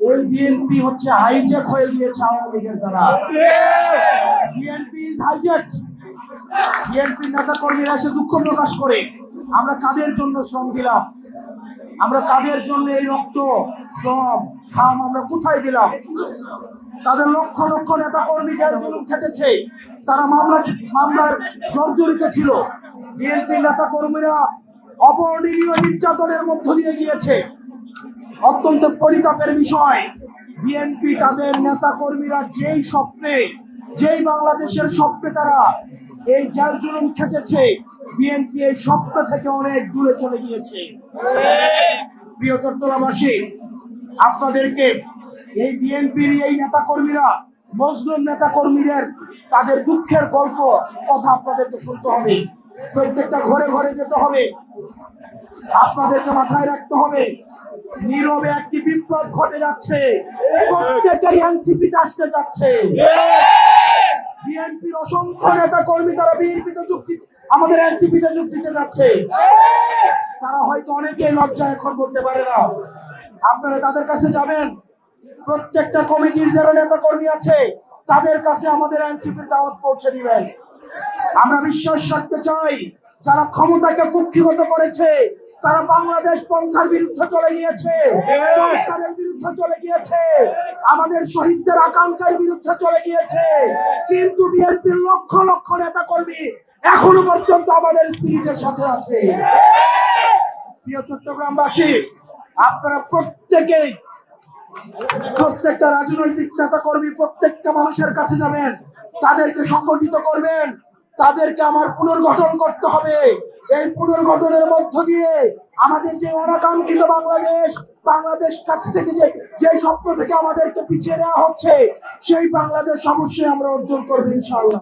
এই বিএনপি হচ্ছে হাইজ্যাক হয়ে গিয়েছে আওয়ামী লীগের দ্বারা। BNP is hijack. বিএনপি নেতা কর্মীরা এসে দুঃখ প্রকাশ করে, আমরা কাদের জন্য শ্রম দিলাম, আমরা কাদের জন্য এই রক্ত শ্রম ঘাম আমরা কোথায় দিলাম। তাদের লক্ষ লক্ষ নেতা কর্মী জেল জুলুম খেটেছে, তারা মামলার জর্জরিত ছিল। বিএনপি নেতা কর্মীরা অবর্ণনীয় নির্যাতনের মধ্য দিয়ে গিয়েছে। অত্যন্ত পরিতাপের বিষয়, বিএনপি তাদের নেতা কর্মীরা যেই বাংলাদেশের স্বপ্নে তারা এই জেল জুলুম খেটেছে, বিএনপি এই স্বপ্ন থেকে অনেক দূরে চলে গিয়েছে। প্রিয় চট্টগ্রামবাসী, আপনাদেরকে এই বিএনপির এই নেতা কর্মীরা, মজলুম নেতা কর্মীদের তাদের দুঃখের গল্প কথা আপনাদেরকে শুনতে হবে। প্রত্যেকটা ঘরে ঘরে যেতে হবে, আপনাদেরকে মাথায় রাখতে হবে নীরবে একটি বিপ্লব ঘটে যাচ্ছে। প্রত্যেকেই এনসিপিতে আসতে যাচ্ছে। বিএনপির অসংখ্য নেতা কর্মী তারা বিএনপিতে আমাদের এনসিপিতে যোগ দিতে যাচ্ছে। তারা হয়তো অনেকেই লজ্জায় এখন বলতে পারে না। আপনারা তাদের কাছে যাবেন, প্রত্যেকটা কমিটির যারা নেতা কর্মী আছে তাদের কাছে আমাদের এনসিপির দাওয়াত পৌঁছে দিবেন। আমরা বিশ্বাস রাখতে চাই, যারা ক্ষমতাকে কুক্ষিগত করেছে তারা বাংলাদেশ পন্থার বিরুদ্ধে চলে গিয়েছে, সংস্কারের বিরুদ্ধে চলে গিয়েছে, আমাদের শহীদদের আকাঙ্ক্ষার বিরুদ্ধে চলে গিয়েছে। কিন্তু বিএনপির লক্ষ লক্ষ নেতা কর্মী এখনো পর্যন্ত আমাদের স্পিরিটের সাথে আছে। প্রিয় চট্টগ্রামবাসী, আপনারা প্রত্যেকটা রাজনৈতিক নেতা কর্মী প্রত্যেকটা মানুষের কাছে যাবেন, তাদেরকে সংগঠিত করবেন, তাদেরকে আমার পুনর্গঠন করতে হবে। এই পুনর্গঠনের মধ্য দিয়ে আমাদের যে অনাকাঙ্ক্ষিত বাংলাদেশ কাছ থেকে যে স্বপ্ন থেকে আমাদেরকে পিছিয়ে নেওয়া হচ্ছে, সেই বাংলাদেশ অবশ্যই আমরা অর্জন করবো ইনশাআল্লাহ।